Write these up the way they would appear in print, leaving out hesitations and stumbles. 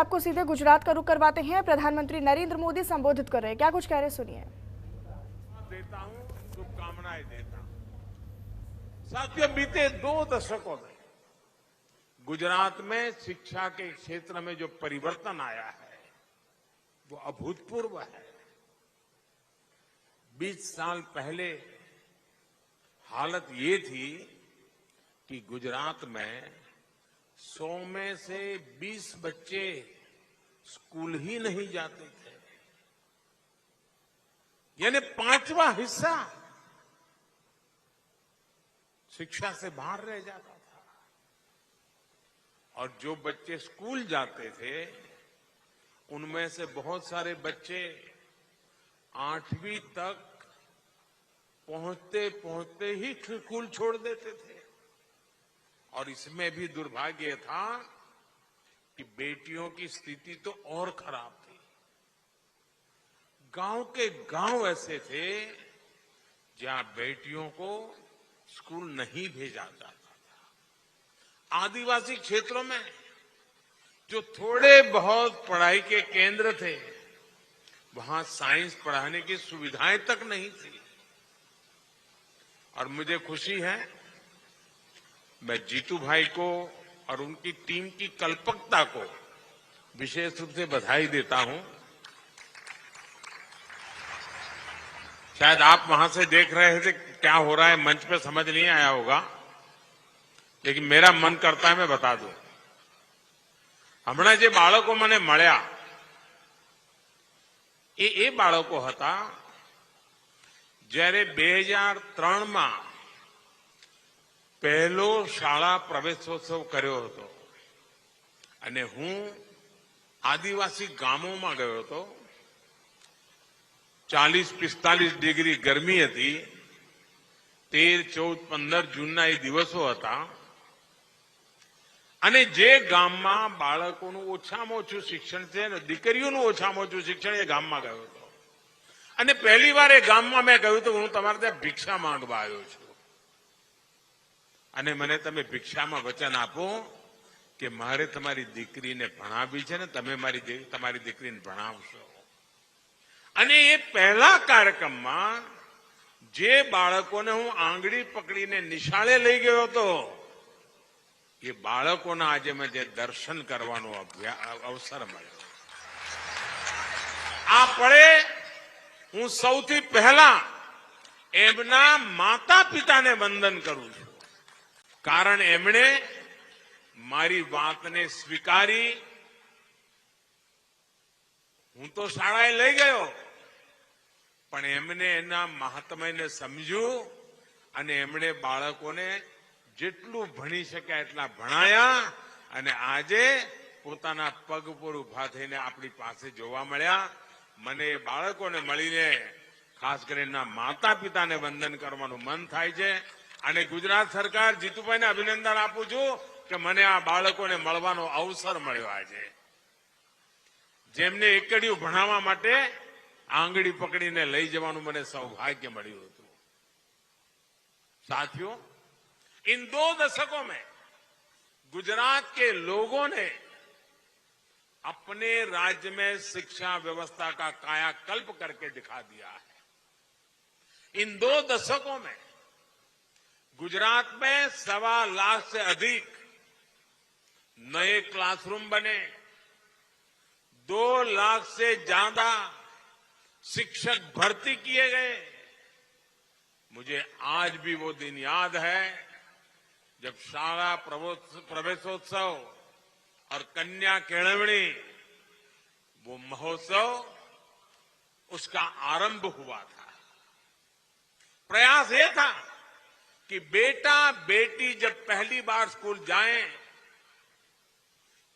आपको सीधे गुजरात का रुख करवाते हैं। प्रधानमंत्री नरेंद्र मोदी संबोधित कर रहे हैं, क्या कुछ कह रहे हैं, सुनिए। देता हूं, शुभकामनाएं देता हूं। साथियों, बीते 2 दशकों में गुजरात में शिक्षा के क्षेत्र में जो परिवर्तन आया है वो अभूतपूर्व है। 20 साल पहले हालत ये थी कि गुजरात में 100 में से 20 बच्चे स्कूल ही नहीं जाते थे, यानी 5वां हिस्सा शिक्षा से बाहर रह जाता था। और जो बच्चे स्कूल जाते थे उनमें से बहुत सारे बच्चे 8वीं तक पहुंचते पहुंचते ही स्कूल छोड़ देते थे। और इसमें भी दुर्भाग्य था कि बेटियों की स्थिति तो और खराब थी। गांव के गांव ऐसे थे जहां बेटियों को स्कूल नहीं भेजा जाता था। आदिवासी क्षेत्रों में जो थोड़े बहुत पढ़ाई के केंद्र थे वहां साइंस पढ़ाने की सुविधाएं तक नहीं थी। और मुझे खुशी है, मैं जीतू भाई को और उनकी टीम की कल्पकता को विशेष रूप से बधाई देता हूं। शायद आप वहां से देख रहे थे क्या हो रहा है, मंच पे समझ नहीं आया होगा, लेकिन मेरा मन करता है मैं बता दूं। हमણાં જે બાળકો મને મળ્યા એ બાળકો હતા જ્યારે 2003 માં પહેલો શાળા પ્રવેશોત્સવ કર્યો હતો અને હું આદિવાસી ગામોમાં ગયો હતો। 40-45 ડિગ્રી ગરમી હતી। 13, 14, 15 જૂનના એ દિવસો હતા અને જે ગામમાં બાળકોનું ઓછામાં ઓછું શિક્ષણ છે ને દીકરીઓનું ઓછામાં ઓછું શિક્ષણ એ ગામમાં ગયો હતો। અને પહેલી વાર એ ગામમાં મેં કહ્યું હતું હું તમારા ત્યાં ભિક્ષા માંગવા આવ્યો છું અને મને તમે ભિક્ષામાં વચન આપો કે મારે તમારી દીકરીને ભણાવવી છે ને તમે તમારી દીકરીને ભણાવશો। અને એ પહેલા કાર્યક્રમમાં જે બાળકોને હું આંગળી પકડીને નિશાળે લઈ ગયો હતો એ બાળકોના આજે મેં જે દર્શન કરવાનો અવસર મળ્યો। આ પળે હું સૌથી પહેલા એમના માતા પિતાને વંદન કરું છું, કારણ એમણે મારી વાતને સ્વીકારી। હું તો શાળાએ લઈ ગયો પણ એમને એના મહાત્મ્યને સમજ્યું અને એમણે બાળકોને જેટલું ભણી શક્યા એટલા ભણાયા અને આજે પોતાના પગ પર ઉભા થઈને આપણી પાસે જોવા મળ્યા। મને બાળકોને મળીને ખાસ કરીને માતા પિતાને વંદન કરવાનું મન થાય છે અને ગુજરાત સરકાર જીતુભાઈને અભિનંદન આપું છું કે મને આ બાળકોને મળવાનો અવસર મળ્યો આજે, જેમને એકડીયું ભણાવવા માટે આંગળી પકડીને લઈ જવાનું મને સૌભાગ્ય મળ્યું હતું। साथियों, इन 2 दशकों में गुजरात के लोगों ने अपने राज्य में शिक्षा व्यवस्था का कायाकल्प करके दिखा दिया है। इन 2 दशकों में गुजरात में 1.25 लाख से अधिक नए क्लासरूम बने, 2 लाख से ज्यादा शिक्षक भर्ती किए गए। मुझे आज भी वो दिन याद है जब शाला प्रवेशोत्सव और कन्या केळवणी वो महोत्सव उसका आरंभ हुआ था। प्रयास ये था कि बेटा बेटी जब पहली बार स्कूल जाएं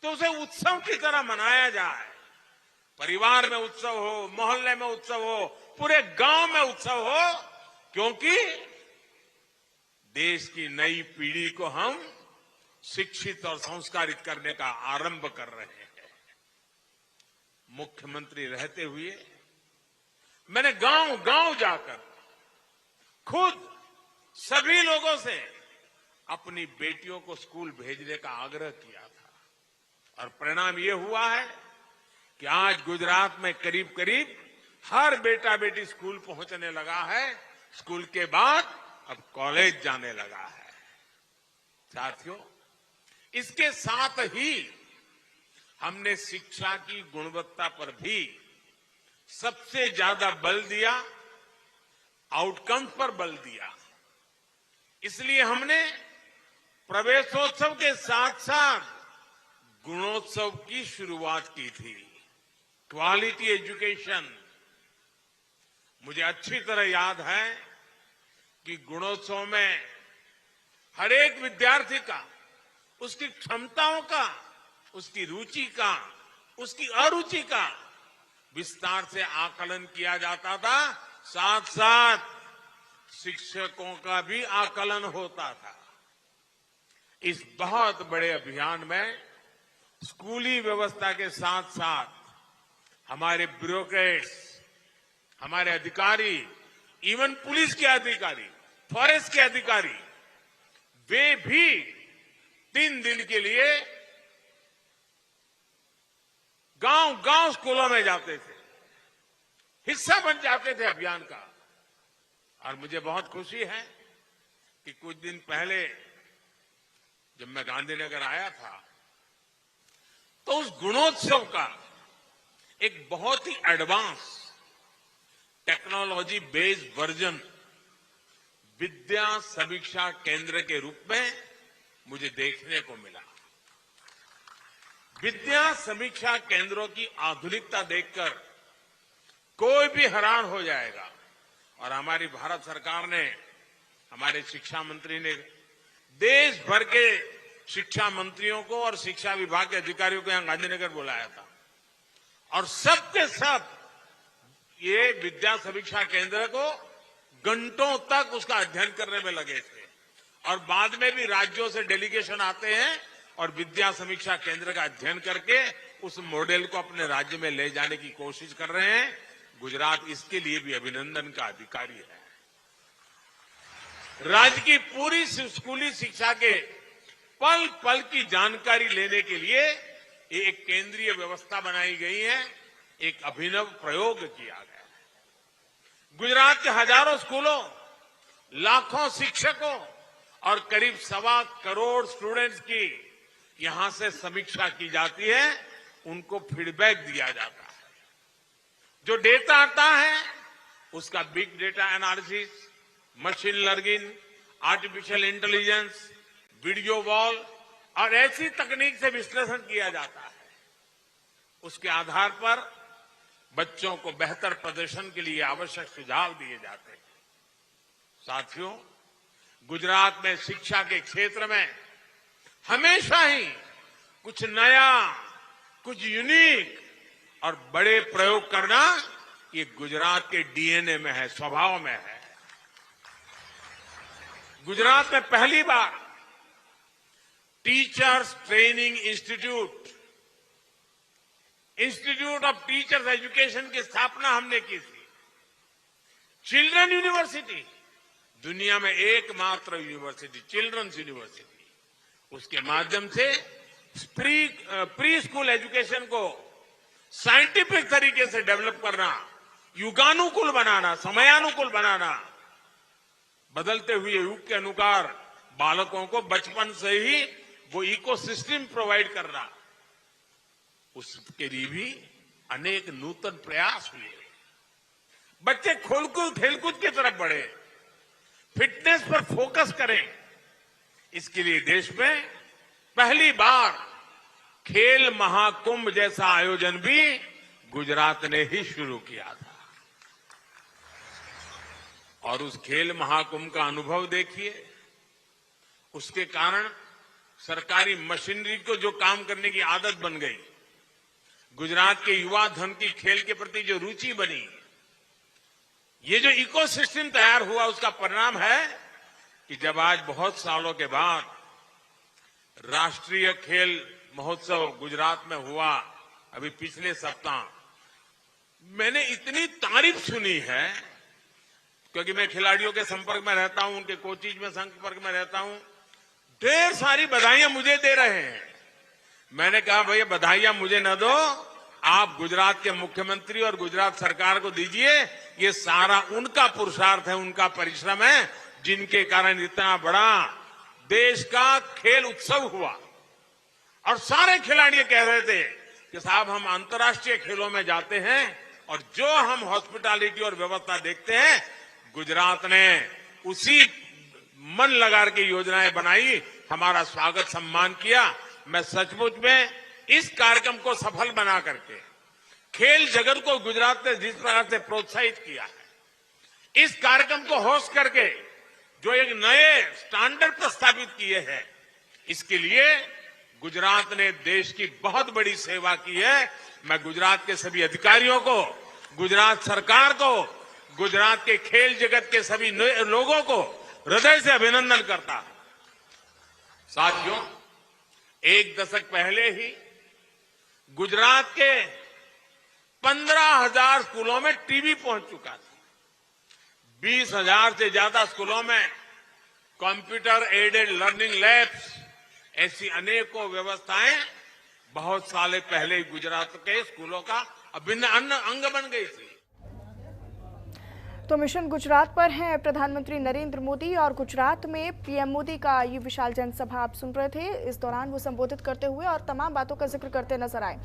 तो उसे उत्सव की तरह मनाया जाए। परिवार में उत्सव हो, मोहल्ले में उत्सव हो, पूरे गांव में उत्सव हो, क्योंकि देश की नई पीढ़ी को हम शिक्षित और संस्कारित करने का आरंभ कर रहे हैं। मुख्यमंत्री रहते हुए मैंने गांव गांव जाकर खुद सभी लोगों से अपनी बेटियों को स्कूल भेजने का आग्रह किया था और परिणाम ये हुआ है कि आज गुजरात में करीब करीब हर बेटा बेटी स्कूल पहुंचने लगा है, स्कूल के बाद अब कॉलेज जाने लगा है। साथियों, इसके साथ ही हमने शिक्षा की गुणवत्ता पर भी सबसे ज्यादा बल दिया, आउटकम पर बल दिया। इसलिए हमने प्रवेशोत्सव के साथ साथ गुणोत्सव की शुरुआत की थी। Quality education. मुझे अच्छी तरह याद है कि गुणोत्सव में हर एक विद्यार्थी का, उसकी क्षमताओं का, उसकी रुचि का, उसकी अरुचि का विस्तार से आकलन किया जाता था। साथ साथ शिक्षकों का भी आकलन होता था। इस बहुत बड़े अभियान में स्कूली व्यवस्था के साथ साथ हमारे ब्यूरोक्रेट्स, हमारे अधिकारी, इवन पुलिस के अधिकारी, फॉरेस्ट के अधिकारी, वे भी 3 दिन के लिए गांव गांव स्कूलों में जाते थे, हिस्सा बन जाते थे अभियान का। और मुझे बहुत खुशी है कि कुछ दिन पहले जब मैं गांधीनगर आया था तो उस गुणोत्सव का एक बहुत ही एडवांस टेक्नोलॉजी बेस्ड वर्जन विद्या समीक्षा केंद्र के रूप में मुझे देखने को मिला। विद्या समीक्षा केंद्रों की आधुनिकता देखकर कोई भी हैरान हो जाएगा। और हमारी भारत सरकार ने, हमारे शिक्षा मंत्री ने देश भर के शिक्षा मंत्रियों को और शिक्षा विभाग के अधिकारियों को यहां गांधीनगर बुलाया था और सबके सब ये विद्या समीक्षा केंद्र को घंटों तक उसका अध्ययन करने में लगे थे। और बाद में भी राज्यों से डेलीगेशन आते हैं और विद्या समीक्षा केंद्र का अध्ययन करके उस मॉडल को अपने राज्य में ले जाने की कोशिश कर रहे हैं। गुजरात इसके लिए भी अभिनंदन का अधिकारी है। राज्य की पूरी स्कूली शिक्षा के पल पल की जानकारी लेने के लिए एक केंद्रीय व्यवस्था बनाई गई है, एक अभिनव प्रयोग किया गया है। गुजरात के हजारों स्कूलों, लाखों शिक्षकों और करीब 1.25 करोड़ स्टूडेंट्स की यहां से समीक्षा की जाती है, उनको फीडबैक दिया जाता है। जो डेटा आता है उसका big data analysis, machine learning, artificial intelligence, video wall और ऐसी तकनीक से विश्लेषण किया जाता है। उसके आधार पर बच्चों को बेहतर प्रदर्शन के लिए आवश्यक सुझाव दिए जाते हैं। साथियों, गुजरात में शिक्षा के क्षेत्र में हमेशा ही कुछ नया, कुछ यूनिक और बड़े प्रयोग करना ये गुजरात के डीएनए में है, स्वभाव में है। गुजरात में पहली बार teachers training institute of teachers education की स्थापना हमने की थी। चिल्ड्रन यूनिवर्सिटी, दुनिया में एकमात्र यूनिवर्सिटी, चिल्ड्रंस यूनिवर्सिटी। उसके माध्यम से प्री स्कूल एजुकेशन को साइंटिफिक तरीके से डेवलप करना, युगानुकूल बनाना, समयानुकूल बनाना, बदलते हुए युग के अनुसार बालकों को बचपन से ही वो इकोसिस्टम प्रोवाइड करना, उसके लिए भी अनेक नूतन प्रयास हुए। बच्चे खेलकूद की तरफ बढ़े, फिटनेस पर फोकस करें। इसके लिए देश में पहली बार खेल महाकुंभ जैसा आयोजन भी गुजरात ने ही शुरू किया था। और उस खेल महाकुंभ का अनुभव देखिए, उसके कारण सरकारी मशीनरी को जो काम करने की आदत बन गई, गुजरात के युवा धन की खेल के प्रति जो रुचि बनी, ये जो इकोसिस्टम तैयार हुआ, उसका परिणाम है कि जब आज बहुत सालों के बाद राष्ट्रीय खेल महोत्सव गुजरात में हुआ, अभी पिछले सप्ताह, मैंने इतनी तारीफ सुनी है, क्योंकि मैं खिलाड़ियों के संपर्क में रहता हूं, उनके कोचिज में संपर्क में रहता हूं, ढेर सारी बधाइयां मुझे दे रहे हैं। मैंने कहा भैया बधाइयां मुझे न दो, आप गुजरात के मुख्यमंत्री और गुजरात सरकार को दीजिए। ये सारा उनका पुरुषार्थ है, उनका परिश्रम है, जिनके कारण इतना बड़ा देश का खेल उत्सव हुआ। और सारे खिलाड़ी कह रहे थे कि साहब हम अंतर्राष्ट्रीय खेलों में जाते हैं और जो हम हॉस्पिटैलिटी और व्यवस्था देखते हैं, गुजरात ने उसी मन लगा के योजनाएं बनाई, हमारा स्वागत सम्मान किया। मैं सचमुच में इस कार्यक्रम को सफल बना करके खेल जगत को गुजरात ने जिस प्रकार से प्रोत्साहित किया है, इस कार्यक्रम को होस्ट करके जो एक नए स्टैंडर्ड प्रस्तावित किए हैं, इसके लिए गुजरात ने देश की बहुत बड़ी सेवा की है। मैं गुजरात के सभी अधिकारियों को, गुजरात सरकार को, गुजरात के खेल जगत के सभी लोगों को हृदय से अभिनंदन करता हूं। साथियों, एक दशक पहले ही गुजरात के 15,000 स्कूलों में टीवी पहुंच चुका था। 20,000 से ज्यादा स्कूलों में कंप्यूटर एडेड लर्निंग लैब्स, ऐसी अनेकों व्यवस्थाएं बहुत साल पहले गुजरात के स्कूलों का अभिन्न अंग बन गई थी। तो मिशन गुजरात पर हैं प्रधानमंत्री नरेंद्र मोदी और गुजरात में पीएम मोदी का ये विशाल जनसभा आप सुन रहे थे। इस दौरान वो संबोधित करते हुए और तमाम बातों का जिक्र करते नजर आए।